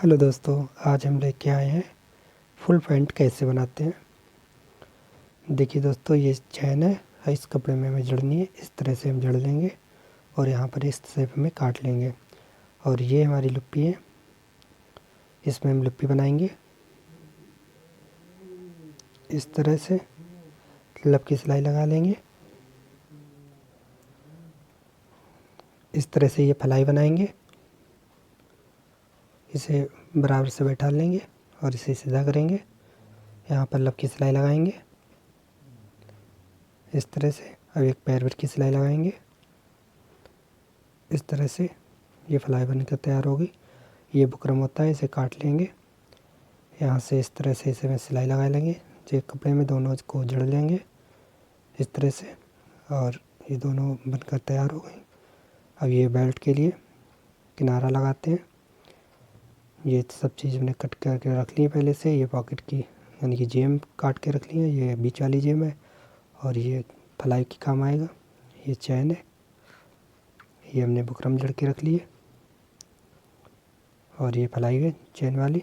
Hello दोस्तों, आज हम लेके आए हैं फुल पैंट कैसे बनाते हैं। देखिए दोस्तों, ये चैन है, इस कपड़े में हमें जड़नी है। इस तरह से हम जड़ लेंगे और यहाँ पर इस शेप में काट लेंगे। और ये हमारी लुप्पी है, इसमें हम लुप्पी बनाएंगे। इस तरह से लब की सिलाई लगा लेंगे। इस तरह से ये फलाई बनाएंगे। इसे बराबर से बैठा लेंगे और इसे सीधा करेंगे। यहाँ पर लब की सिलाई लगाएंगे इस तरह से। अब एक पैर भर की सिलाई लगाएंगे इस तरह से। ये फलाई बनकर तैयार होगी। ये बुकरम होता है, इसे काट लेंगे। यहाँ से इस तरह से इसे में सिलाई लगा लेंगे। जो कपड़े में दोनों को जड़ लेंगे इस तरह से, और ये दोनों बनकर तैयार हो गई। अब ये बेल्ट के लिए किनारा लगाते हैं। ये सब चीज़ मैंने कट करके रख ली है पहले से। ये पॉकेट की यानी कि जेब काट के रख ली है। ये बीच वाली जेब है और ये फलाई की काम आएगा। ये चैन है, ये हमने बुकरम जड़ के रख ली है। और ये फलाई है चैन वाली,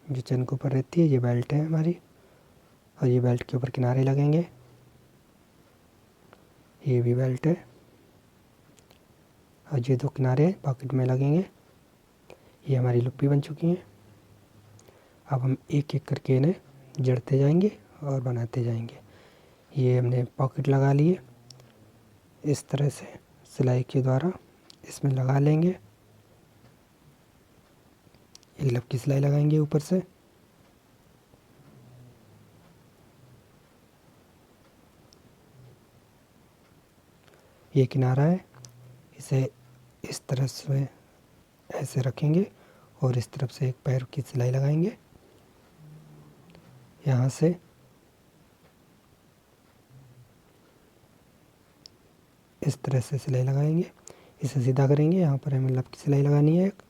जो चैन के ऊपर रहती है। ये बेल्ट है हमारी, और ये बेल्ट के ऊपर किनारे लगेंगे। ये भी बेल्ट है और ये दो किनारे पॉकेट में लगेंगे। ये हमारी लुप्पी बन चुकी हैं। अब हम एक एक करके इन्हें जड़ते जाएंगे और बनाते जाएंगे। ये हमने पॉकेट लगा लिए इस तरह से सिलाई के द्वारा, इसमें लगा लेंगे। एक लब की सिलाई लगाएंगे ऊपर से। ये किनारा है, इसे इस तरह से ऐसे रखेंगे और इस तरफ से एक पैर की सिलाई लगाएंगे। यहाँ से इस तरह से सिलाई लगाएंगे, इसे सीधा करेंगे। यहाँ पर हमें लब की सिलाई लगानी है एक।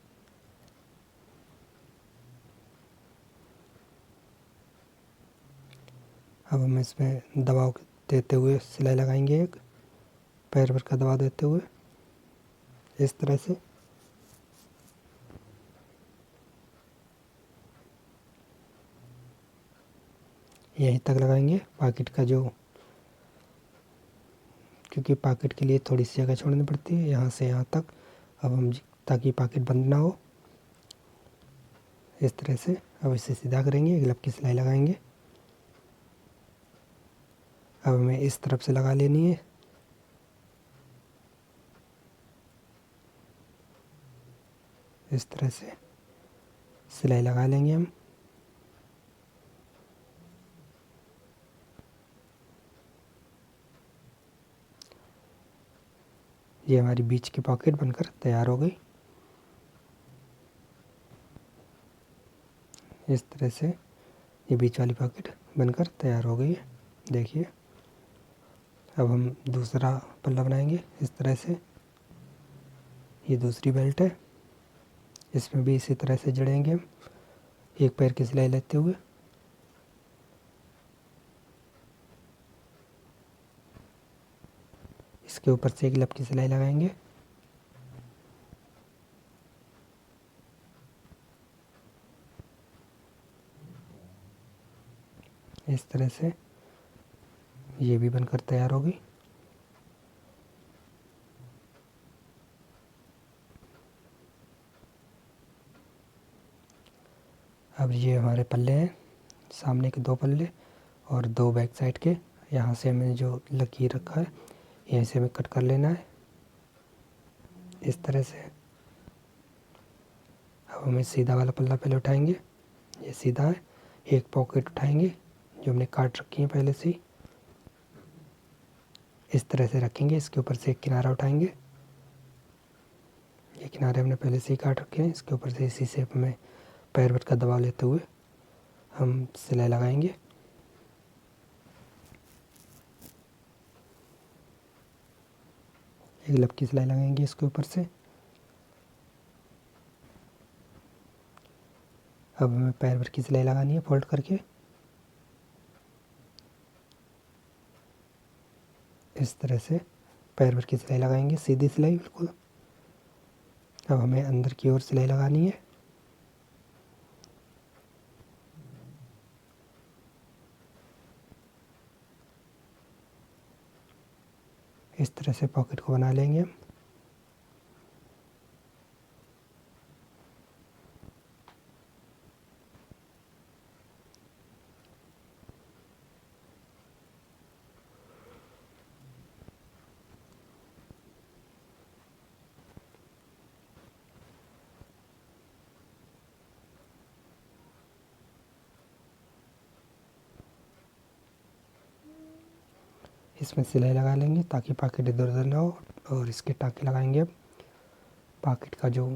अब हम इसमें दबाव देते हुए सिलाई लगाएंगे एक, पैर भर का दबाव देते हुए इस तरह से। यहीं तक लगाएंगे पॉकेट का, जो क्योंकि पॉकेट के लिए थोड़ी सी जगह छोड़नी पड़ती है, यहाँ से यहाँ तक। अब हम ताकि पॉकेट बंद ना हो इस तरह से। अब इसे सीधा करेंगे, एक लब की सिलाई लगाएंगे। अब हमें इस तरफ से लगा लेनी है। इस तरह से सिलाई लगा लेंगे हम। ये हमारी बीच की पॉकेट बनकर तैयार हो गई इस तरह से। ये बीच वाली पॉकेट बनकर तैयार हो गई है, देखिए। अब हम दूसरा पल्ला बनाएंगे इस तरह से। ये दूसरी बेल्ट है, इसमें भी इसी तरह से जड़ेंगे हम, एक पैर की सिलाई लेते हुए। इसके ऊपर से एक लब की सिलाई लगाएंगे। इस तरह से ये भी बनकर तैयार होगी। अब ये हमारे पल्ले हैं, सामने के दो पल्ले और दो बैक साइड के। यहाँ से हमें जो लकीर रखा है यहीं से हमें कट कर लेना है इस तरह से। अब हमें सीधा वाला पल्ला पहले उठाएंगे, ये सीधा है। एक पॉकेट उठाएंगे जो हमने काट रखी है पहले से ही, इस तरह से रखेंगे। इसके ऊपर से एक किनारा उठाएंगे, ये किनारे हमने पहले से ही काट रखे हैं। इसके ऊपर से इसी शेप में पैर भर का दबाव लेते हुए हम सिलाई लगाएंगे। एक लब की सिलाई लगाएंगे इसके ऊपर से। अब हमें पैर भर की सिलाई लगानी है फोल्ड करके इस तरह से। पैर भर की सिलाई लगाएंगे, सीधी सिलाई बिल्कुल। अब हमें अंदर की ओर सिलाई लगानी है। इस तरह से पॉकेट को बना लेंगे। इसमें सिलाई लगा लेंगे ताकि पॉकेट इधर उधर ना हो, और इसके टाँके लगाएंगे। अब पॉकेट का जो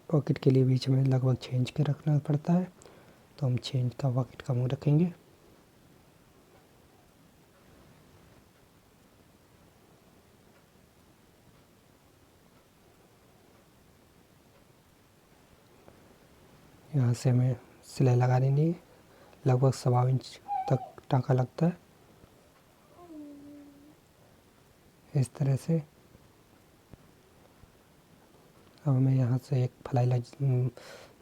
पॉकेट के लिए बीच में लगभग 6 इंच के रखना पड़ता है, तो हम 6 इंच का पॉकेट का मुँह रखेंगे। यहाँ से हमें सिलाई लगा लेनी है, लगभग 1.25 इंच तक टाँका लगता है। इस तरह से अब हमें यहाँ से एक फलाई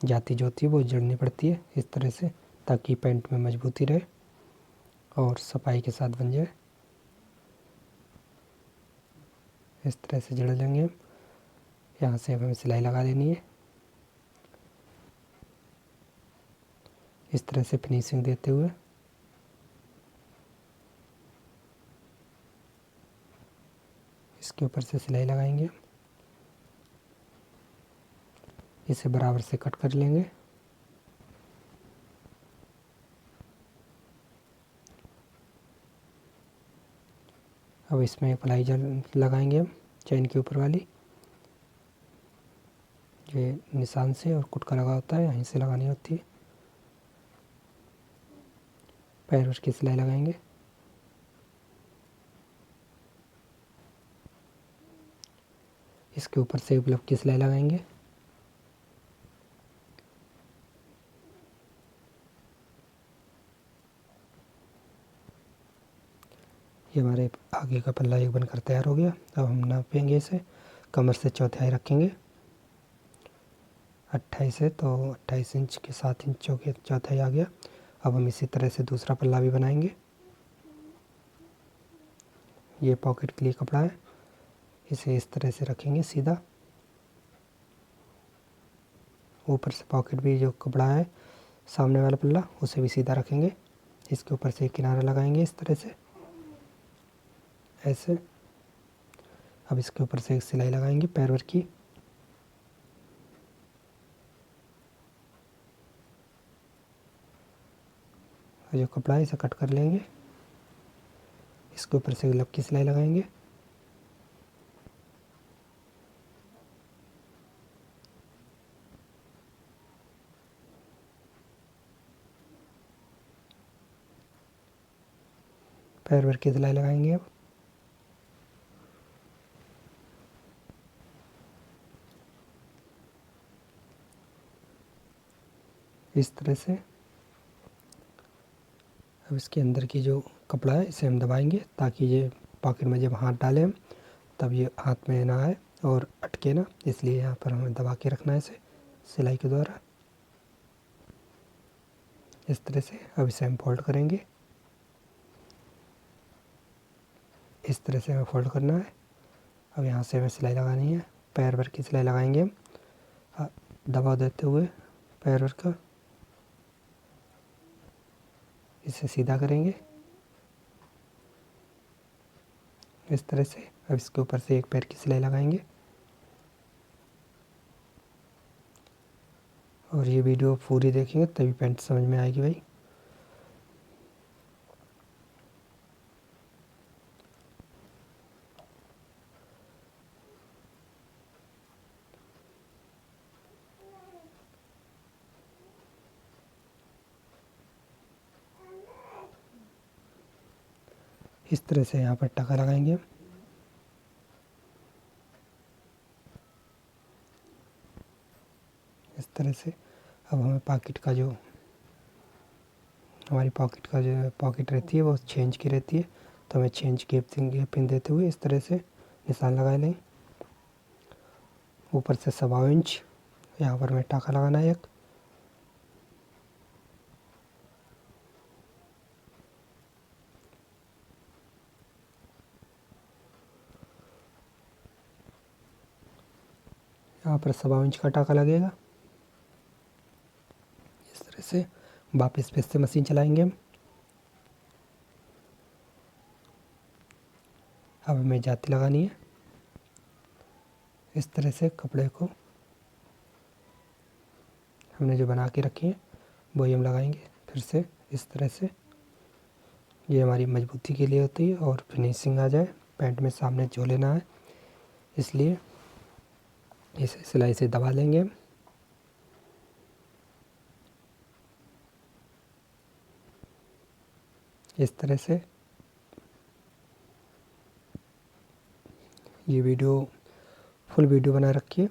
जाती जो होती है वो जड़नी पड़ती है इस तरह से, ताकि पैंट में मजबूती रहे और सफाई के साथ बन जाए। इस तरह से जड़ लेंगे। यहाँ से हमें सिलाई लगा लेनी है। इस तरह से फिनिशिंग देते हुए इसके ऊपर से सिलाई लगाएंगे। इसे बराबर से कट कर लेंगे। अब इसमें प्लाई लगाएंगे हम चैन के ऊपर वाली, ये निशान से और कुटका लगा होता है, यहीं से लगानी होती है। पैर की सिलाई लगाएंगे। इसके ऊपर से ग्लव की सिलाई लगाएंगे। ये हमारे आगे का पल्ला एक बनकर तैयार हो गया। अब हम नापेंगे इसे, कमर से चौथाई रखेंगे 28 है, तो 28 इंच के 7 इंचों के चौथाई आ गया। अब हम इसी तरह से दूसरा पल्ला भी बनाएंगे। ये पॉकेट के लिए कपड़ा है, इसे इस तरह से रखेंगे सीधा। ऊपर से पॉकेट भी जो कपड़ा है सामने वाला पल्ला उसे भी सीधा रखेंगे। इसके ऊपर से किनारा लगाएंगे इस तरह से, ऐसे। अब इसके ऊपर से एक सिलाई लगाएंगे पैर भर की। जो कपड़ा है इसे कट कर लेंगे। इसके ऊपर से ग्लव की सिलाई लगाएंगे। पैर भर की सिलाई लगाएंगे। अब इस तरह से। अब इसके अंदर की जो कपड़ा है इसे हम दबाएंगे ताकि ये पॉकेट में जब हाथ डालें हम तब ये हाथ में ना आए और अटके ना, इसलिए यहाँ पर हमें दबा के रखना है इसे सिलाई के द्वारा, इस तरह से। अब इसे हम फोल्ड करेंगे। इस तरह से हमें फोल्ड करना है। अब यहाँ से हमें सिलाई लगानी है, पैर भर की सिलाई लगाएंगे हम दबा देते हुए पैर भर का। इसे सीधा करेंगे इस तरह से। अब इसके ऊपर से एक पैर की सिलाई लगाएंगे। और ये वीडियो पूरी देखेंगे तभी पैंट समझ में आएगी भाई। इस तरह से यहाँ पर टाका लगाएंगे। इस तरह से। अब हमें पॉकेट का जो हमारी पॉकेट का जो पॉकेट रहती है वो 6 इंच की रहती है, तो हमें 6 इंच गैप देते हुए इस तरह से निशान लगा लें। ऊपर से 1.25 इंच यहाँ पर हमें टाका लगाना है एक। यहाँ पर 1.25 इंच का टाका लगेगा। इस तरह से वापस फिर से मशीन चलाएंगे हम। अब हमें जाती लगानी है। इस तरह से कपड़े को हमने जो बना के रखी है वही हम लगाएंगे फिर से इस तरह से। ये हमारी मजबूती के लिए होती है और फिनिशिंग आ जाए। पैंट में सामने जो लेना है, इसलिए इसे सिलाई से दबा लेंगे हम। इस तरह से ये वीडियो फुल वीडियो बना रखी है,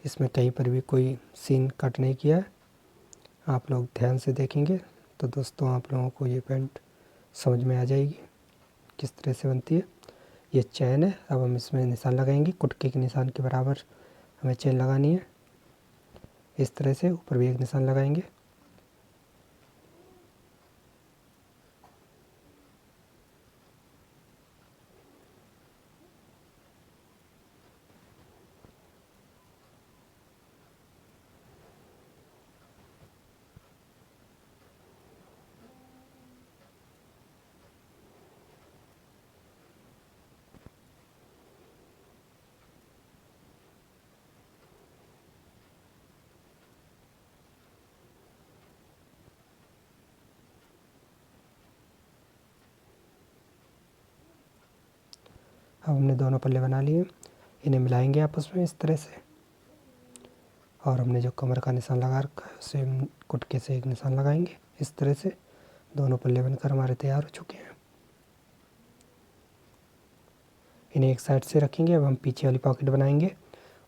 इसमें कहीं पर भी कोई सीन कट नहीं किया है। आप लोग ध्यान से देखेंगे तो दोस्तों आप लोगों को ये पैंट समझ में आ जाएगी किस तरह से बनती है। ये चैन है, अब हम इसमें निशान लगाएंगे। कुटके के निशान के बराबर हमें चैन लगानी है। इस तरह से ऊपर भी एक निशान लगाएंगे। अब हमने दोनों पल्ले बना लिए, इन्हें मिलाएंगे आपस में इस तरह से। और हमने जो कमर का निशान लगा रखा है उसे हम कुटके से एक निशान लगाएंगे इस तरह से। दोनों पल्ले बनकर हमारे तैयार हो चुके हैं। इन्हें एक साइड से रखेंगे। अब हम पीछे वाली पॉकेट बनाएंगे।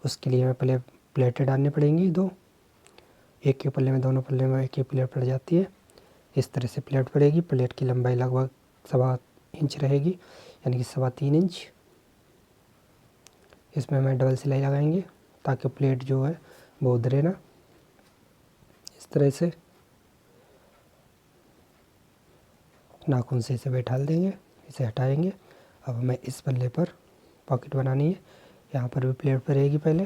उसके लिए हमें पहले प्लेटें डालनी पड़ेंगी 2। एक के पल्ले में, दोनों पल्ले में एक ही प्लेट पड़ जाती है। इस तरह से प्लेट पड़ेगी। प्लेट की लंबाई लगभग 1.25 इंच रहेगी, यानी कि 3.25 इंच। इसमें हमें डबल सिलाई लगाएंगे ताकि प्लेट जो है वो उधरे ना। इस तरह से नाखून से इसे बैठा देंगे, इसे हटाएंगे। अब हमें इस पल्ले पर पॉकेट बनानी है। यहाँ पर भी प्लेट पर रहेगी। पहले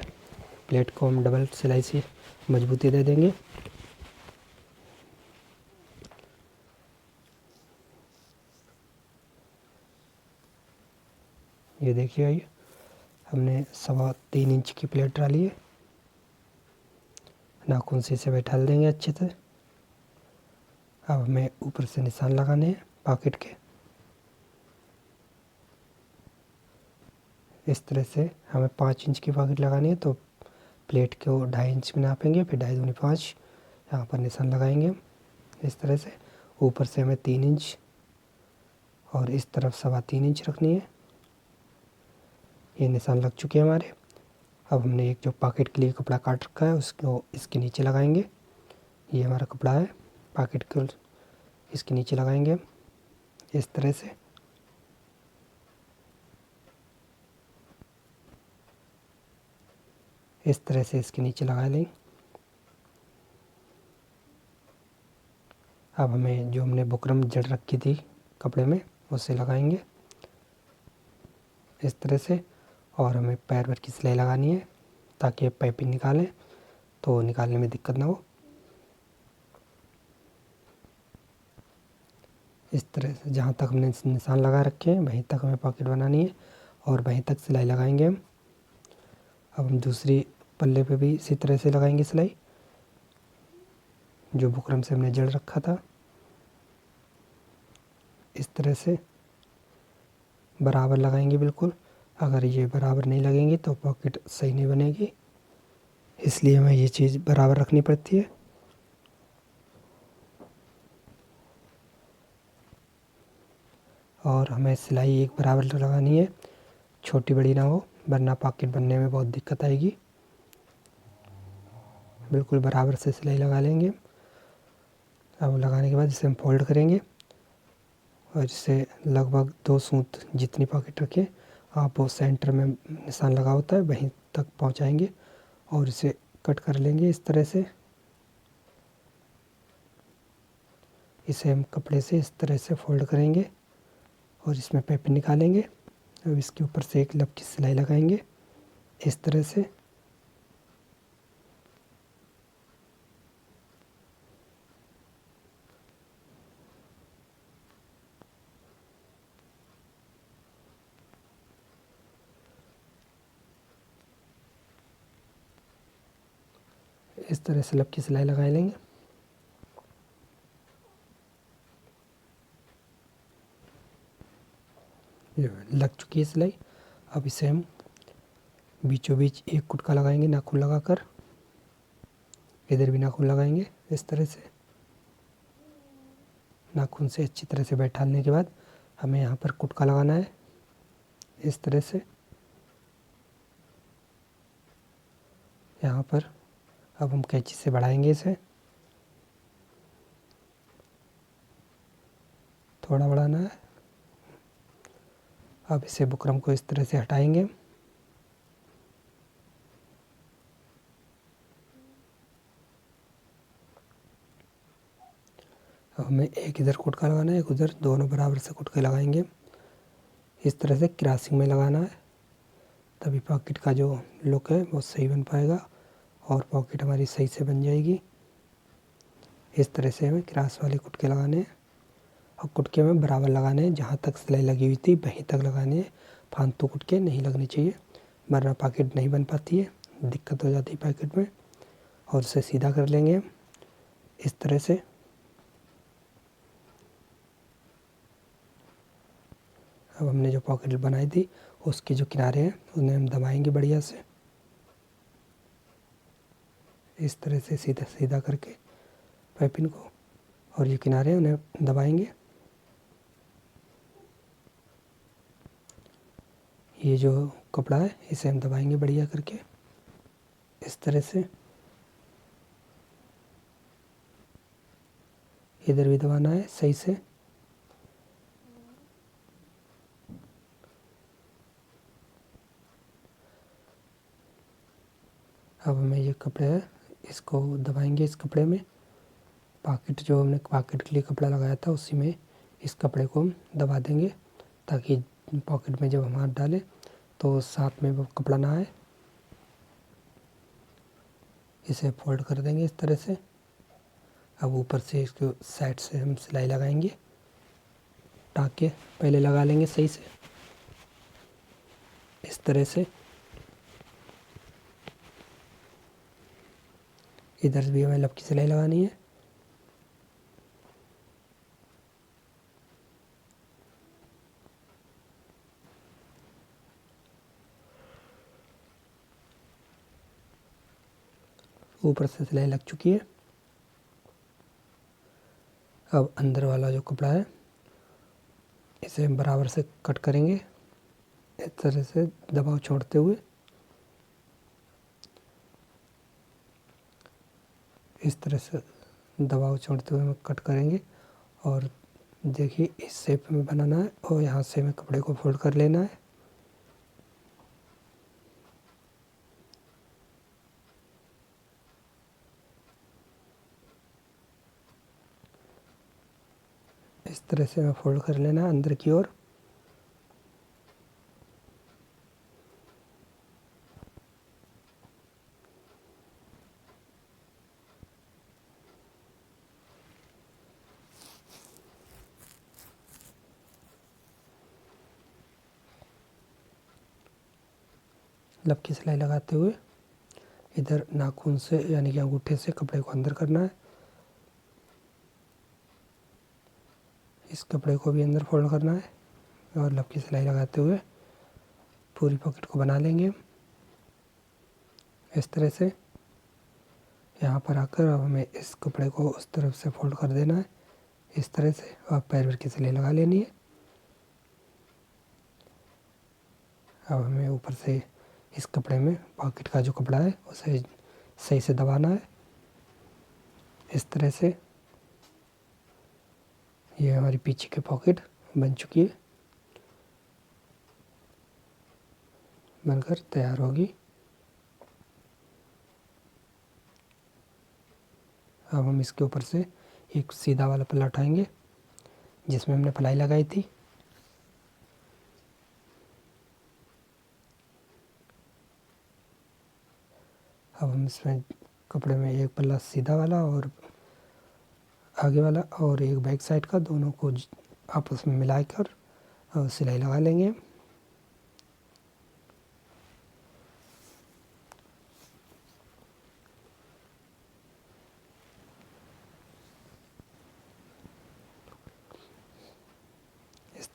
प्लेट को हम डबल सिलाई से मजबूती दे देंगे। ये देखिए, ये हमने 3.25 इंच की प्लेट डाली है। नाखून से इसे बैठा देंगे अच्छे से। अब हमें ऊपर से निशान लगाने हैं पॉकेट के। इस तरह से हमें 5 इंच की पॉकेट लगानी है, तो प्लेट को 2.5 इंच में नापेंगे, फिर 2.5 दूनी 5 यहाँ पर निशान लगाएंगे हम इस तरह से। ऊपर से हमें 3 इंच और इस तरफ 3.25 इंच रखनी है। ये निशान लग चुके हैं हमारे। अब हमने एक जो पॉकेट के लिए कपड़ा काट रखा है उसको इसके नीचे लगाएंगे। ये हमारा कपड़ा है, पॉकेट को इसके नीचे लगाएंगे हम इस तरह से। इस तरह से इसके नीचे लगा लें। अब हमें जो हमने बुकरम जड़ रखी थी कपड़े में उसे लगाएंगे इस तरह से। और हमें पैर भर की सिलाई लगानी है ताकि पाइपिंग निकालें तो निकालने में दिक्कत ना हो। इस तरह से जहाँ तक हमने निशान लगा रखे हैं वहीं तक हमें पॉकेट बनानी है और वहीं तक सिलाई लगाएंगे हम। अब हम दूसरी पल्ले पे भी इसी तरह से लगाएंगे सिलाई, जो बुकरम से हमने जड़ रखा था। इस तरह से बराबर लगाएंगे बिल्कुल। अगर ये बराबर नहीं लगेंगी तो पॉकेट सही नहीं बनेगी, इसलिए हमें ये चीज़ बराबर रखनी पड़ती है। और हमें सिलाई एक बराबर लगानी है, छोटी बड़ी ना हो, वरना पॉकेट बनने में बहुत दिक्कत आएगी। बिल्कुल बराबर से सिलाई लगा लेंगे। अब लगाने के बाद इसे हम फोल्ड करेंगे और इसे लगभग 2 सूत जितनी पॉकेट रखें आप, वो सेंटर में निशान लगा होता है वहीं तक पहुंचाएंगे और इसे कट कर लेंगे इस तरह से। इसे हम कपड़े से इस तरह से फोल्ड करेंगे और इसमें पाइपिंग निकालेंगे। अब इसके ऊपर से एक लब की सिलाई लगाएंगे इस तरह से। इस तरह से लपकी सिलाई लगा लेंगे। ये लग चुकी है सिलाई। अब इसे हम बीचों बीच एक कुटका लगाएंगे नाखून लगाकर। इधर भी नाखून लगाएंगे इस तरह से। नाखून से अच्छी तरह से बैठाने के बाद हमें यहाँ पर कुटका लगाना है इस तरह से। यहाँ पर अब हम कैंची से बढ़ाएंगे इसे, थोड़ा बढ़ाना है। अब इसे बुकरम को इस तरह से हटाएंगे। अब हमें एक इधर कुटका लगाना है, एक उधर, दोनों बराबर से कुटके लगाएंगे। इस तरह से क्रॉसिंग में लगाना है, तभी पॉकेट का जो लुक है वो सही बन पाएगा और पॉकेट हमारी सही से बन जाएगी। इस तरह से हमें क्रॉस वाले कुटके लगाने हैं और कुटके में बराबर लगाने हैं। जहाँ तक सिलाई लगी हुई थी वहीं तक लगाने हैं, फालतू कुटके नहीं लगने चाहिए, वरना पॉकेट नहीं बन पाती है, दिक्कत हो जाती है पॉकेट में। और उसे सीधा कर लेंगे इस तरह से। अब हमने जो पॉकेट बनाई थी उसके जो किनारे हैं उन्हें हम दबाएंगे बढ़िया से, इस तरह से सीधा सीधा करके पाइपिंग को, और ये किनारे हैं उन्हें दबाएंगे। ये जो कपड़ा है इसे हम दबाएंगे बढ़िया करके इस तरह से। इधर भी दबाना है सही से। अब हमें ये कपड़ा है इसको दबाएंगे इस कपड़े में। पॉकेट जो हमने पॉकेट के लिए कपड़ा लगाया था उसी में इस कपड़े को हम दबा देंगे, ताकि पॉकेट में जब हम हाथ डालें तो साथ में वो कपड़ा ना आए। इसे फोल्ड कर देंगे इस तरह से। अब ऊपर से इसको साइड से हम सिलाई लगाएंगे, टाँके पहले लगा लेंगे सही से इस तरह से। इधर भी हमें लपकी सिलाई लगानी है। ऊपर से सिलाई लग चुकी है। अब अंदर वाला जो कपड़ा है इसे हम बराबर से कट करेंगे इस तरह से दबाव छोड़ते हुए। इस तरह से दबाव छोड़ते हुए हम कट करेंगे और देखिए इस शेप में बनाना है और यहाँ से हमें कपड़े को फोल्ड कर लेना है। इस तरह से हमें फोल्ड कर लेना है अंदर की ओर। लपकी सिलाई लगाते हुए इधर नाखून से यानी कि अंगूठे से कपड़े को अंदर करना है। इस कपड़े को भी अंदर फोल्ड करना है और लपकी सिलाई लगाते हुए पूरी पॉकेट को बना लेंगे इस तरह से। यहाँ पर आकर अब हमें इस कपड़े को उस तरफ से फोल्ड कर देना है इस तरह से और पैर भर की सिलाई लगा लेनी है। अब हमें ऊपर से इस कपड़े में पॉकेट का जो कपड़ा है उसे सही से दबाना है इस तरह से। ये हमारी पीछे की पॉकेट बन चुकी है, बनकर तैयार होगी। अब हम इसके ऊपर से एक सीधा वाला पल्ला उठाएंगे जिसमें हमने पलाई लगाई थी। अब हम इसमें कपड़े में एक पल्ला सीधा वाला और आगे वाला और एक बैक साइड का, दोनों को आपस में मिलाकर सिलाई लगा लेंगे।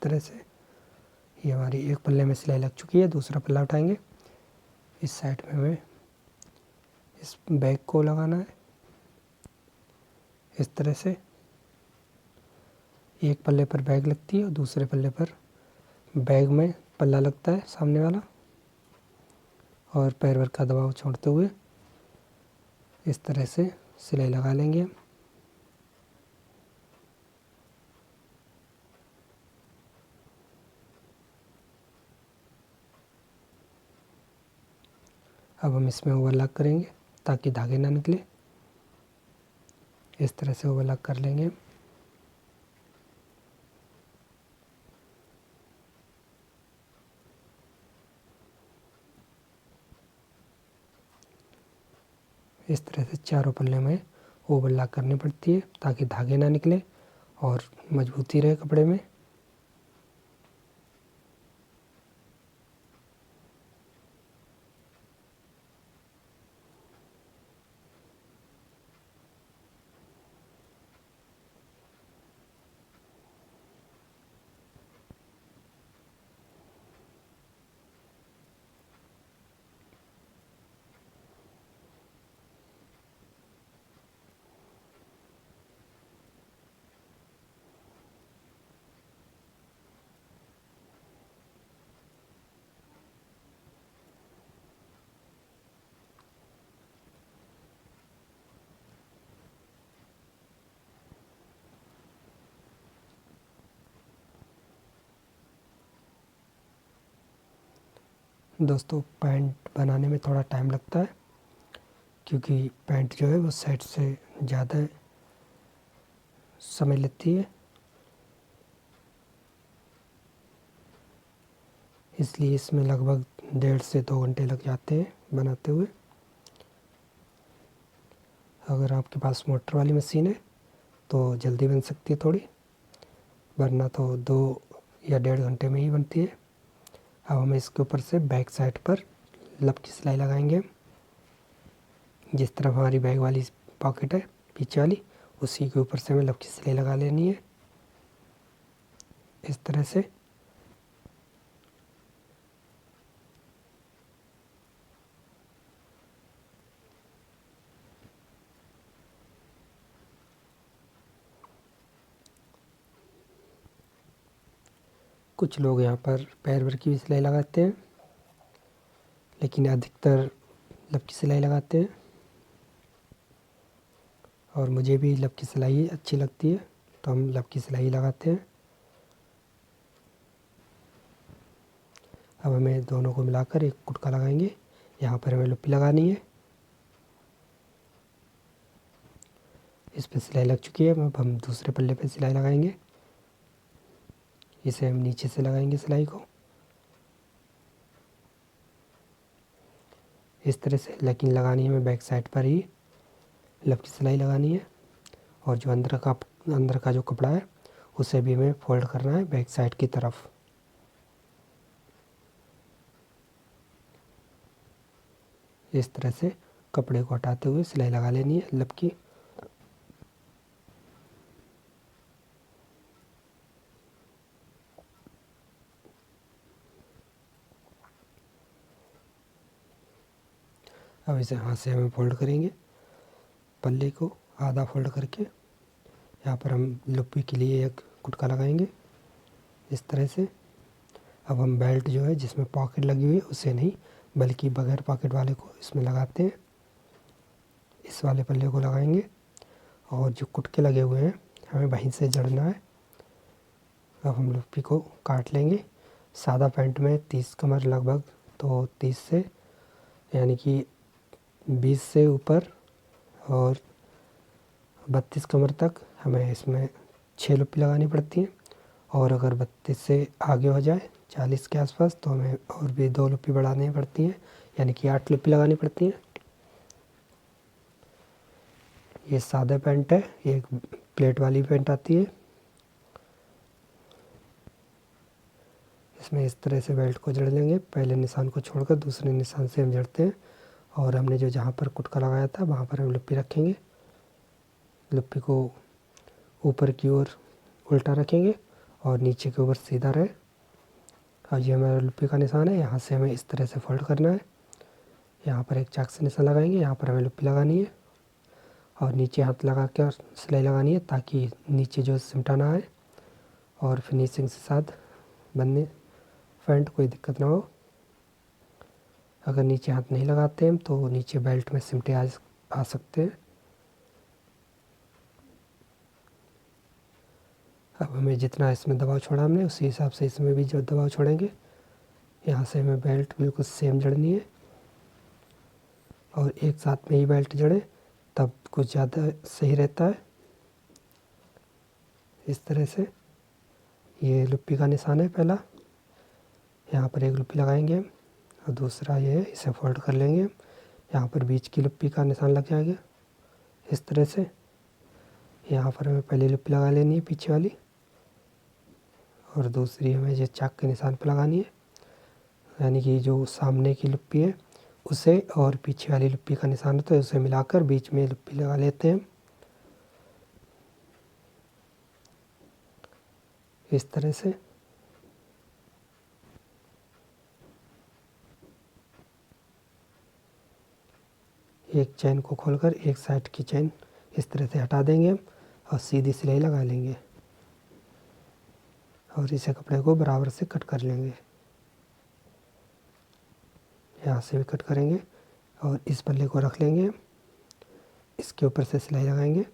तरह से ये हमारी एक पल्ले में सिलाई लग चुकी है। दूसरा पल्ला उठाएंगे, इस साइड में हमें इस बैग को लगाना है। इस तरह से एक पल्ले पर बैग लगती है और दूसरे पल्ले पर बैग में पल्ला लगता है सामने वाला, और पैर भर का दबाव छोड़ते हुए इस तरह से सिलाई लगा लेंगे। अब हम इसमें ओवरलॉक करेंगे ताकि धागे ना निकले। इस तरह से ओवरलॉक कर लेंगे। इस तरह से चारों पल्ले में ओवरलॉक करनी पड़ती है ताकि धागे ना निकले और मजबूती रहे कपड़े में। दोस्तों पैंट बनाने में थोड़ा टाइम लगता है क्योंकि पैंट जो है वो सेट से ज़्यादा समय लेती है, इसलिए इसमें लगभग 1.5 से 2 घंटे लग जाते हैं बनाते हुए। अगर आपके पास मोटर वाली मशीन है तो जल्दी बन सकती है थोड़ी, वरना तो 2 या 1.5 घंटे में ही बनती है। अब हम इसके ऊपर से बैक साइड पर लब की सिलाई लगाएंगे। जिस तरफ हमारी बैग वाली पॉकेट है पीछे वाली, उसी के ऊपर से हमें लब की सिलाई लगा लेनी है इस तरह से। कुछ लोग यहाँ पर पैर भर की भी सिलाई लगाते हैं, लेकिन अधिकतर लब की सिलाई लगाते हैं और मुझे भी लब की सिलाई अच्छी लगती है तो हम लब की सिलाई लगाते हैं। अब हमें दोनों को मिलाकर एक कुटका लगाएंगे। यहाँ पर हमें लुप्पी लगानी है। इस पर सिलाई लग चुकी है। अब हम दूसरे पल्ले पे सिलाई लगाएंगे। इसे हम नीचे से लगाएंगे सिलाई को इस तरह से, लेकिन लगानी है हमें बैक साइड पर ही लब की सिलाई लगानी है। और जो अंदर का जो कपड़ा है उसे भी हमें फोल्ड करना है बैक साइड की तरफ। इस तरह से कपड़े को हटाते हुए सिलाई लगा लेनी है लब की। अब इसे हाथ से हमें फोल्ड करेंगे, पल्ले को आधा फोल्ड करके यहाँ पर हम लुप्पी के लिए एक कुटका लगाएंगे इस तरह से। अब हम बेल्ट जो है जिसमें पॉकेट लगी हुई है उसे नहीं, बल्कि बगैर पॉकेट वाले को इसमें लगाते हैं। इस वाले पल्ले को लगाएंगे और जो कुटके लगे हुए हैं हमें वहीं से जड़ना है। अब हम लुप्पी को काट लेंगे। सादा पैंट में 30 कमर लगभग, तो 30 से यानी कि 20 से ऊपर और 32 कमर तक हमें इसमें 6 लुप्पी लगानी पड़ती हैं। और अगर 32 से आगे हो जाए 40 के आसपास तो हमें और भी 2 लुप्पी बढ़ानी पड़ती हैं, यानी कि 8 लुप्पी लगानी पड़ती हैं। ये सादा पैंट है, एक प्लेट वाली पैंट आती है। इसमें इस तरह से बेल्ट को जड़ लेंगे, पहले निशान को छोड़कर दूसरे निशान से हम जड़ते हैं। और हमने जो जहाँ पर कुटका लगाया था वहाँ पर हम लुप्पी रखेंगे। लुप्पी को ऊपर की ओर उल्टा रखेंगे और नीचे के ऊपर सीधा रहे। और ये हमारा लुप्पी का निशान है, यहाँ से हमें इस तरह से फोल्ड करना है। यहाँ पर एक चाक से निशान लगाएंगे, यहाँ पर हमें लुप्पी लगानी है और नीचे हाथ लगा कर सिलाई लगानी है ताकि नीचे जो सिमटा ना आए और फिनिशिंग के साथ बनने फ्रंट कोई दिक्कत ना हो। अगर नीचे हाथ नहीं लगाते हैं तो नीचे बेल्ट में सिमटे आ सकते हैं। अब हमें जितना इसमें दबाव छोड़ा हमने उसी हिसाब से इसमें भी जो दबाव छोड़ेंगे। यहाँ से हमें बेल्ट बिल्कुल सेम जड़नी है और एक साथ में ही बेल्ट जड़े तब कुछ ज़्यादा सही रहता है। इस तरह से ये लुप्पी का निशान है पहला, यहाँ पर एक लुप्पी लगाएंगे हम और दूसरा ये है, इसे फोल्ड कर लेंगे। यहाँ पर बीच की लुप्पी का निशान लग जाएगा इस तरह से। यहाँ पर हमें पहली लुप्पी लगा लेनी है पीछे वाली और दूसरी हमें ये चाक के निशान पर लगानी है, यानी कि जो सामने की लुप्पी है उसे और पीछे वाली लुप्पी का निशान होता है उसे मिलाकर बीच में लुप्पी लगा लेते हैं इस तरह से। एक चैन को खोलकर एक साइड की चैन इस तरह से हटा देंगे और सीधी सिलाई लगा लेंगे और इसे कपड़े को बराबर से कट कर लेंगे। यहाँ से भी कट करेंगे और इस पल्ले को रख लेंगे, इसके ऊपर से सिलाई लगाएंगे।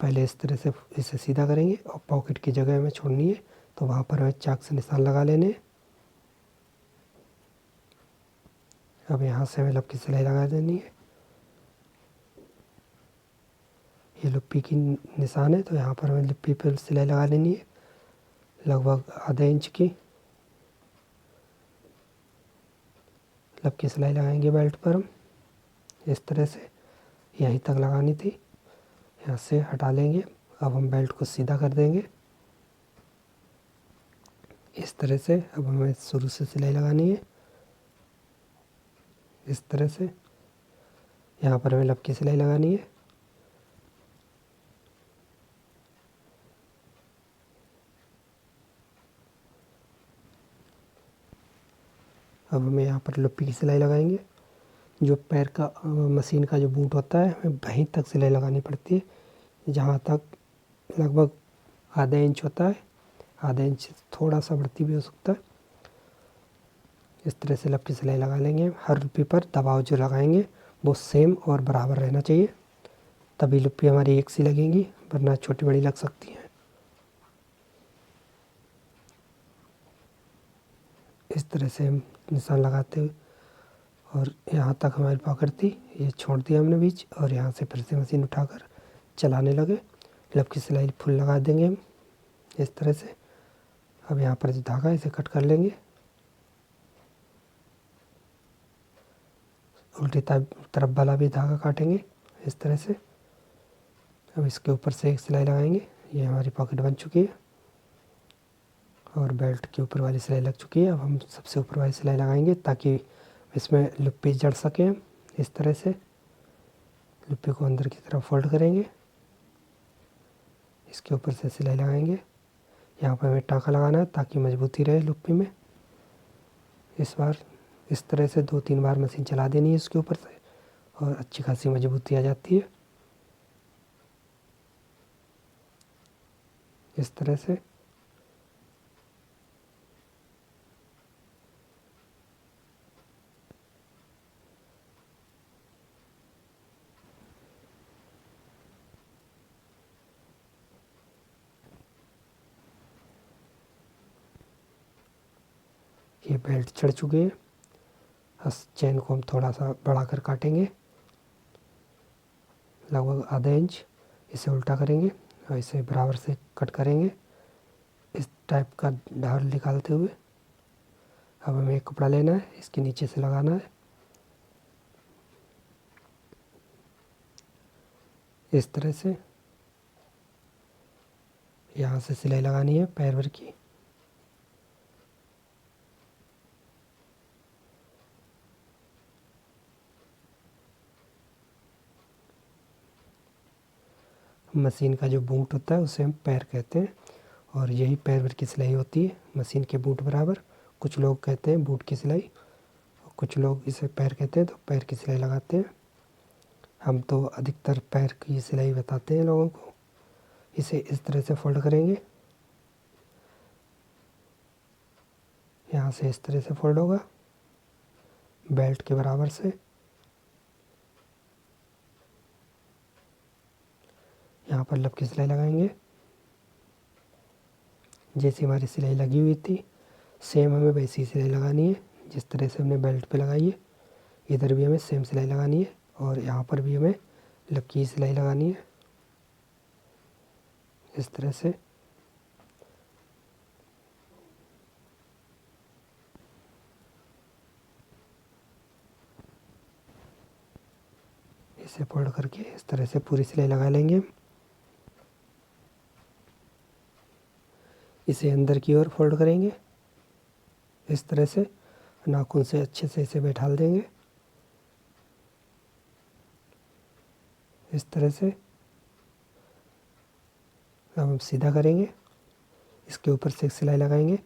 पहले इस तरह से इसे सीधा करेंगे और पॉकेट की जगह हमें छोड़नी है तो वहाँ पर हमें चाक से निशान लगा लेने। अब यहाँ से हमें लपकी सिलाई लगा देनी है। ये लुप्पी की निशान है तो यहाँ पर हमें लुप्पी पर सिलाई लगा लेनी है लगभग आधा इंच की। लपकी सिलाई लगाएंगे बेल्ट पर हम इस तरह से, यहीं तक लगानी थी, यहाँ से हटा लेंगे। अब हम बेल्ट को सीधा कर देंगे इस तरह से। अब हमें शुरू से सिलाई लगानी है इस तरह से। यहाँ पर हमें लपकी सिलाई लगानी है। अब हमें यहाँ पर लुप्पी की सिलाई लगाएंगे। जो पैर का मशीन का जो बूट होता है हमें वहीं तक सिलाई लगानी पड़ती है, जहाँ तक लगभग आधा इंच होता है, आधा इंच थोड़ा सा बढ़ती भी हो सकता है। इस तरह से लपकी सिलाई लगा लेंगे। हर लुप्पी पर दबाव जो लगाएंगे वो सेम और बराबर रहना चाहिए, तभी लुप्पी हमारी एक सी लगेंगी, वरना छोटी बड़ी लग सकती हैं। इस तरह से हम निशान लगाते हुए और यहाँ तक हमारी पकड़ थी, ये छोड़ दिया हमने बीच और यहाँ से फिर से मशीन उठाकर चलाने लगे। लपकी सिलाई फुल लगा देंगे हम इस तरह से। अब यहाँ पर जो धागा इसे कट कर लेंगे, उल्टी तरफ वाला भी धागा काटेंगे इस तरह से। अब इसके ऊपर से एक सिलाई लगाएंगे। ये हमारी पॉकेट बन चुकी है और बेल्ट के ऊपर वाली सिलाई लग चुकी है। अब हम सबसे ऊपर वाली सिलाई लगाएंगे ताकि इसमें लुप्पी जड़ सके इस तरह से। लुप्पी को अंदर की तरफ फोल्ड करेंगे, इसके ऊपर से सिलाई लगाएंगे। यहाँ पर हमें टाँका लगाना है ताकि मजबूती रहे लुप्पी में। इस बार इस तरह से 2-3 बार मशीन चला देनी है इसके ऊपर से और अच्छी खासी मजबूती आ जाती है इस तरह से। ये बेल्ट चढ़ चुकी है। इस चैन को हम थोड़ा सा बढ़ाकर काटेंगे लगभग आधा इंच। इसे उल्टा करेंगे और इसे बराबर से कट करेंगे इस टाइप का ढाल निकालते हुए। अब हमें एक कपड़ा लेना है, इसके नीचे से लगाना है इस तरह से। यहाँ से सिलाई लगानी है पैर भर की। मशीन का जो बूट होता है उसे हम पैर कहते हैं और यही पैर भर की सिलाई होती है, मशीन के बूट बराबर। कुछ लोग कहते हैं बूट की सिलाई, और कुछ लोग इसे पैर कहते हैं तो पैर की सिलाई लगाते हैं। हम तो अधिकतर पैर की सिलाई बताते हैं लोगों को। इसे इस तरह से फोल्ड करेंगे, यहाँ से इस तरह से फोल्ड होगा बेल्ट के बराबर से। यहाँ पर लब की सिलाई लगाएंगे, जैसी हमारी सिलाई लगी हुई थी सेम हमें वैसी सिलाई लगानी है जिस तरह से हमने बेल्ट पे लगाई है। इधर भी हमें सेम सिलाई लगानी है और यहाँ पर भी हमें लब की सिलाई लगानी है इस तरह से। इसे फोल्ड करके इस तरह से पूरी सिलाई लगा लेंगे। इसे अंदर की ओर फोल्ड करेंगे इस तरह से, नाखून से अच्छे से इसे बैठा देंगे इस तरह से। अब हम सीधा करेंगे, इसके ऊपर से एक सिलाई लगाएंगे।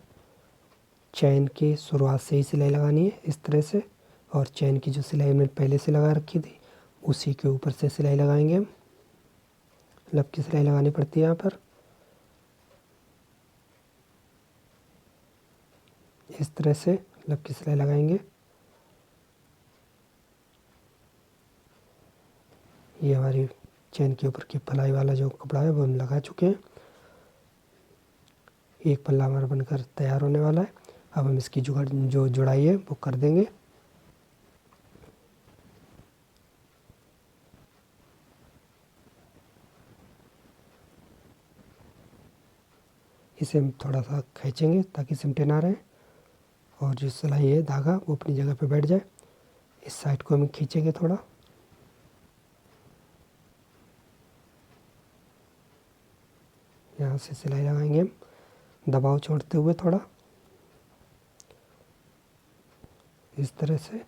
चैन की शुरुआत से ही सिलाई लगानी है इस तरह से, और चैन की जो सिलाई हमने पहले से लगा रखी थी उसी के ऊपर से सिलाई लगाएंगे हम। लब की सिलाई लगानी पड़ती है यहाँ पर इस तरह से, लब की सिलाई लगाएंगे। ये हमारी चैन के ऊपर की पलाई वाला जो कपड़ा है वो हम लगा चुके हैं। एक पल्ला हमारा बनकर तैयार होने वाला है। अब हम इसकी जो जुड़ाई है वो कर देंगे। इसे हम थोड़ा सा खींचेंगे ताकि सिमटे ना रहे, और जो सिलाई है धागा वो अपनी जगह पे बैठ जाए। इस साइड को हम खींचेंगे थोड़ा, यहाँ से सिलाई लगाएंगे हम दबाव छोड़ते हुए थोड़ा इस तरह से।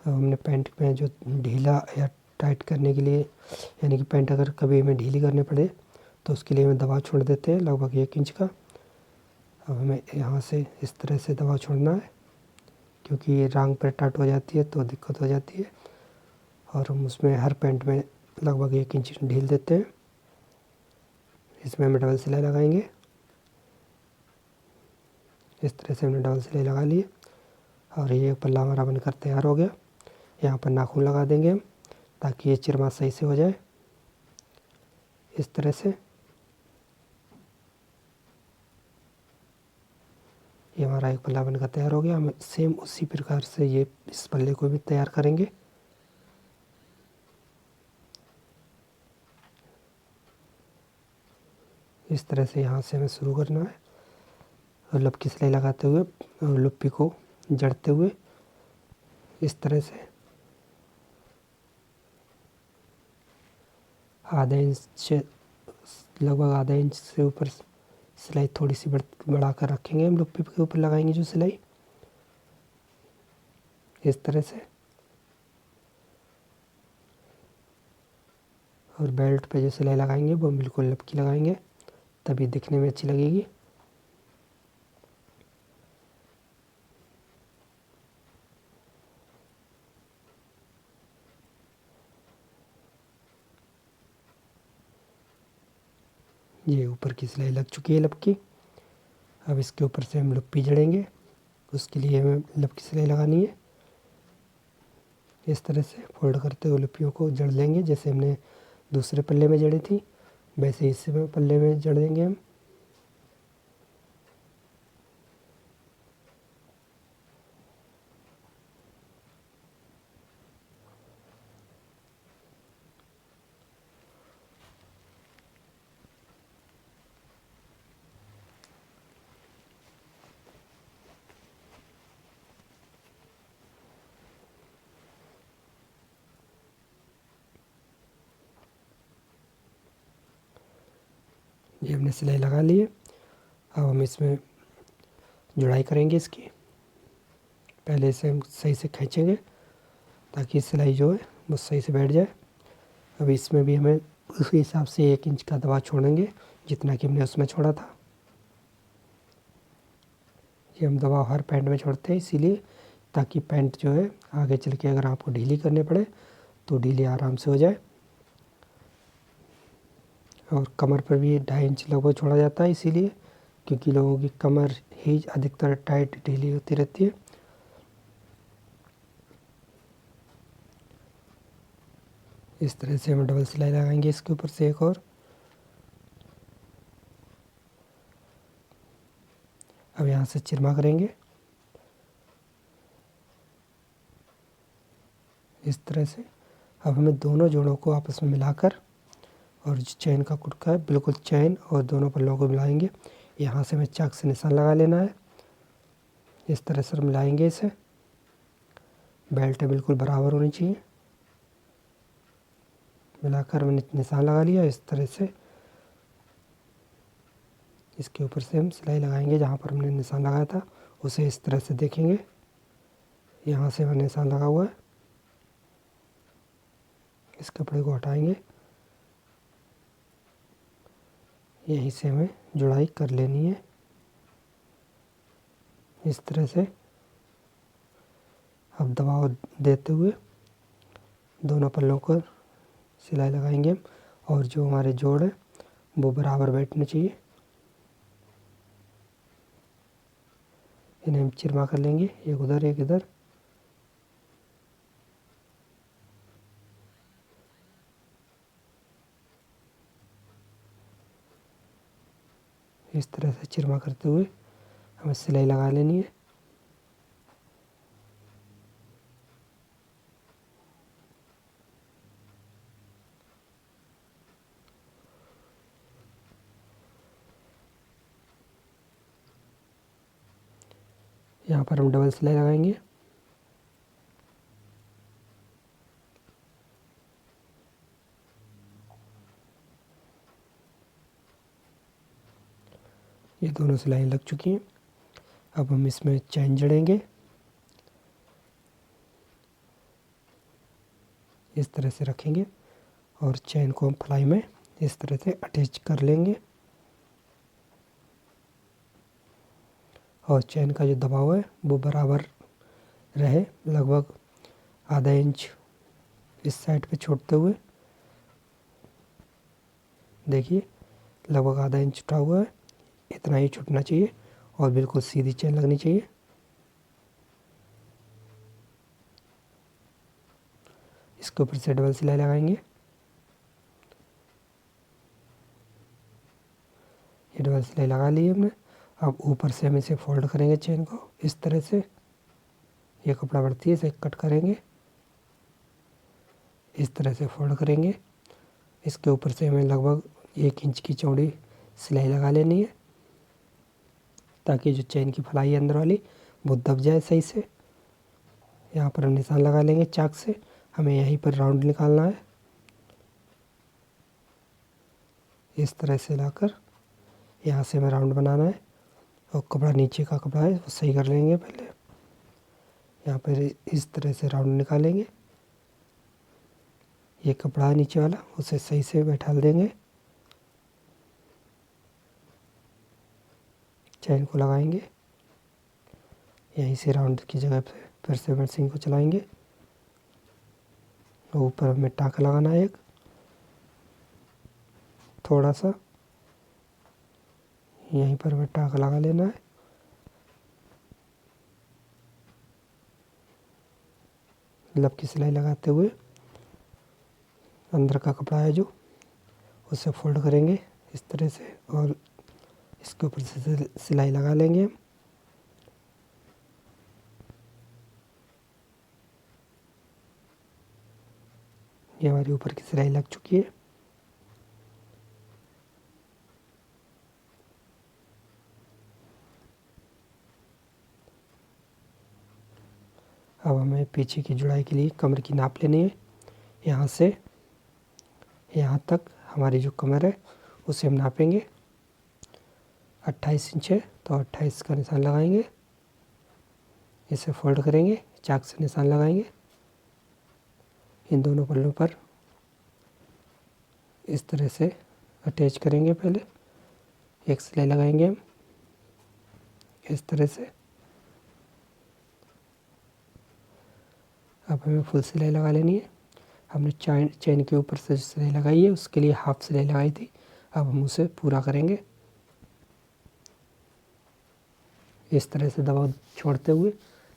अब हमने पैंट में जो ढीला या टाइट करने के लिए, यानी कि पैंट अगर कभी हमें ढीली करनी पड़े तो उसके लिए हमें दबाव छोड़ देते हैं लगभग 1 इंच का। अब हमें यहाँ से इस तरह से दबाव छोड़ना है, क्योंकि ये रांग पर टाइट हो जाती है तो दिक्कत हो जाती है। और हम उसमें हर पैंट में लगभग 1 इंच ढील देते हैं। इसमें हम डबल सिलाई लगाएंगे इस तरह से। हमने डबल सिलाई लगा ली और ये पल्ला हमारा बनकर तैयार हो गया। यहाँ पर नाखून लगा देंगे हम ताकि ये चिरमा सही से हो जाए इस तरह से। ये हमारा एक पल्ला बनकर तैयार हो गया। हम सेम उसी प्रकार से ये इस पल्ले को भी तैयार करेंगे। इस तरह से यहाँ से हमें शुरू करना है और लब की सिलाई लगाते हुए और लुप्पी को जड़ते हुए इस तरह से आधा इंच से, लगभग आधा इंच से ऊपर सिलाई थोड़ी सी बढ़ा कर रखेंगे हम। लुप्पी के ऊपर लगाएंगे जो सिलाई इस तरह से, और बेल्ट पे जो सिलाई लगाएंगे वो बिल्कुल लब की लगाएंगे तभी दिखने में अच्छी लगेगी। ये ऊपर की सिलाई लग चुकी है लब की। अब इसके ऊपर से हम लुप्पी जड़ेंगे, उसके लिए हमें लब की सिलाई लगानी है। इस तरह से फोल्ड करते हुए लुप्पियों को जड़ लेंगे, जैसे हमने दूसरे पल्ले में जड़ी थी वैसे इस पल्ले में जड़ देंगे हम। ये हमने सिलाई लगा ली है। अब हम इसमें जुड़ाई करेंगे इसकी। पहले इसे हम सही से खींचेंगे ताकि सिलाई जो है वो सही से बैठ जाए। अब इसमें भी हमें उसी हिसाब से 1 इंच का दबाव छोड़ेंगे जितना कि हमने उसमें छोड़ा था। ये हम दबाव हर पैंट में छोड़ते हैं इसीलिए ताकि पैंट जो है आगे चल के अगर आपको ढीली करनी पड़े तो ढीली आराम से हो जाए। और कमर पर भी 2.5 इंच लगभग छोड़ा जाता है इसीलिए क्योंकि लोगों की कमर ही अधिकतर टाइट ढीली होती रहती है। इस तरह से हम डबल सिलाई लगाएंगे इसके ऊपर से एक और। अब यहाँ से चिरमा करेंगे इस तरह से। अब हमें दोनों जोड़ों को आपस में मिलाकर और जो चैन का कुटका है बिल्कुल चैन और दोनों पल्लों को मिलाएंगे। यहाँ से हमें चाक से निशान लगा लेना है। इस तरह से मिलाएंगे इसे। बेल्ट बिल्कुल बराबर होनी चाहिए। मिलाकर मैंने निशान लगा लिया इस तरह से। इसके ऊपर से हम सिलाई लगाएंगे जहाँ पर हमने निशान लगाया था उसे इस तरह से देखेंगे। यहाँ से मैंने निशान लगा हुआ है। इस कपड़े को हटाएंगे। यहीं से हमें जुड़ाई कर लेनी है इस तरह से। अब दबाव देते हुए दोनों पल्लों को सिलाई लगाएंगे और जो हमारे जोड़ है वो बराबर बैठने चाहिए। इन्हें हम चिरमा कर लेंगे एक उधर एक इधर। इस तरह से चिरमा करते हुए हमें सिलाई लगा लेनी है। यहाँ पर हम डबल सिलाई लगाएंगे। ये दोनों सिलाई लग चुकी हैं। अब हम इसमें चैन जड़ेंगे इस तरह से रखेंगे और चैन को हम फ्लाई में इस तरह से अटैच कर लेंगे। और चैन का जो दबाव है वो बराबर रहे, लगभग आधा इंच इस साइड पे छोड़ते हुए। देखिए लगभग आधा इंच छुटा हुआ है, इतना ही छूटना चाहिए और बिल्कुल सीधी चैन लगनी चाहिए। इसके ऊपर से डबल सिलाई लगाएंगे। ये डबल सिलाई लगा ली हमने। अब ऊपर से हम इसे फोल्ड करेंगे चेन को इस तरह से। ये कपड़ा बढ़ती है, इसे कट करेंगे इस तरह से फोल्ड करेंगे। इसके ऊपर से हमें लगभग 1 इंच की चौड़ी सिलाई लगा लेनी है ताकि जो चेन की फलाई है अंदर वाली वो दब जाए सही से। यहाँ पर हम निशान लगा लेंगे चाक से। हमें यहीं पर राउंड निकालना है इस तरह से लाकर यहाँ से हमें राउंड बनाना है। और कपड़ा नीचे का कपड़ा है वो सही कर लेंगे पहले। यहाँ पर इस तरह से राउंड निकालेंगे। ये कपड़ा है नीचे वाला उसे सही से बैठा देंगे। चैन को लगाएंगे यहीं से राउंड की जगह पे फिर से मशीन को चलाएंगे। ऊपर हमें टाँका लगाना है एक थोड़ा सा, यहीं पर हमें टाँका लगा लेना है। लब की सिलाई लगाते हुए अंदर का कपड़ा है जो उसे फोल्ड करेंगे इस तरह से और इसके ऊपर से सिलाई लगा लेंगे। ये हमारी ऊपर की सिलाई लग चुकी है। अब हमें पीछे की जुड़ाई के लिए कमर की नाप लेनी है। यहाँ से यहाँ तक हमारी जो कमर है उसे हम नापेंगे। 28 इंच है तो 28 का निशान लगाएंगे इसे फोल्ड करेंगे, चाक से निशान लगाएंगे इन दोनों पल्लों पर, इस तरह से अटैच करेंगे। पहले एक सिलाई लगाएंगे हम इस तरह से। अब हमें फुल सिलाई लगा लेनी है। हमने चैन के ऊपर से सिलाई लगाई है उसके लिए हाफ सिलाई लगाई थी, अब हम उसे पूरा करेंगे इस तरह से दबाव छोड़ते हुए।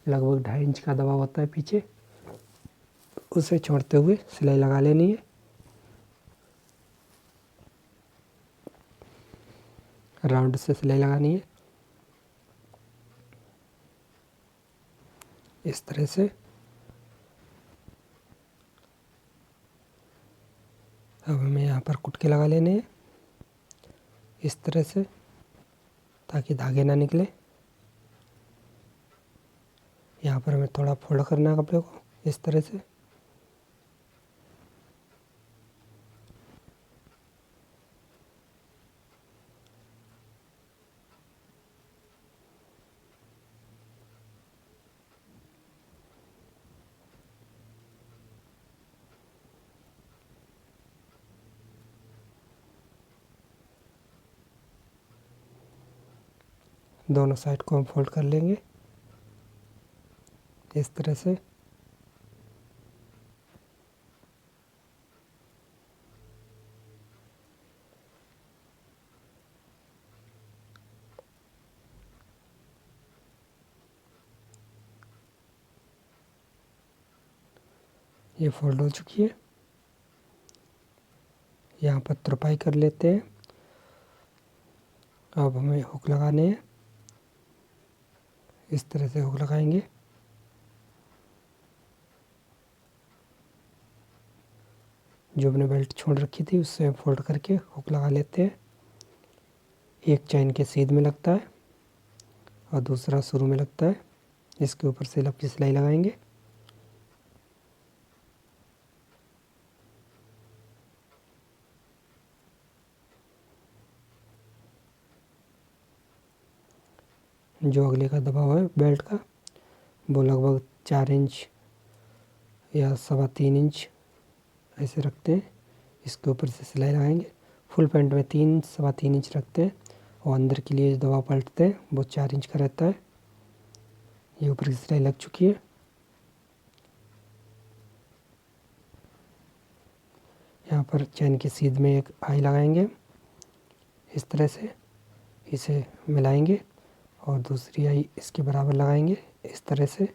लगभग 2.5 इंच का दबाव होता है पीछे, उसे छोड़ते हुए सिलाई लगा लेनी है। राउंड से सिलाई लगानी है इस तरह से। अब हमें यहाँ पर कुटके लगा लेने हैं इस तरह से, ताकि धागे ना निकले। यहाँ पर हमें थोड़ा फोल्ड करना है कपड़े को इस तरह से। दोनों साइड को हम फोल्ड कर लेंगे इस तरह से। ये फोल्ड हो चुकी है। यहाँ पर तुरपाई कर लेते हैं। अब हमें हुक लगाने हैं इस तरह से, हुक लगाएंगे। जो हमने बेल्ट छोड़ रखी थी उससे फोल्ड करके हुक लगा लेते हैं। एक चैन के सीध में लगता है और दूसरा शुरू में लगता है। इसके ऊपर से लपकी सिलाई लगाएंगे। जो अगले का दबाव है बेल्ट का वो लगभग 4 इंच या 3.25 इंच ऐसे रखते हैं। इसके ऊपर से सिलाई लगाएंगे। फुल पैंट में 3-3.25 इंच रखते हैं और अंदर के लिए दबाव पलटते हैं वो 4 इंच का रहता है। ये ऊपर की सिलाई लग चुकी है। यहाँ पर चैन की सीध में एक आई लगाएंगे इस तरह से, इसे मिलाएंगे और दूसरी आई इसके बराबर लगाएंगे इस तरह से।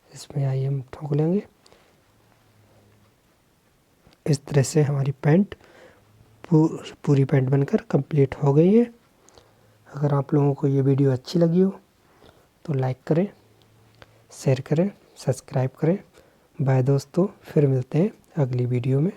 इसमें आई हम ठोक लेंगे। इस तरह से हमारी पैंट पूरी पैंट बनकर कंप्लीट हो गई है। अगर आप लोगों को ये वीडियो अच्छी लगी हो तो लाइक करें, शेयर करें, सब्सक्राइब करें। बाय दोस्तों, फिर मिलते हैं अगली वीडियो में।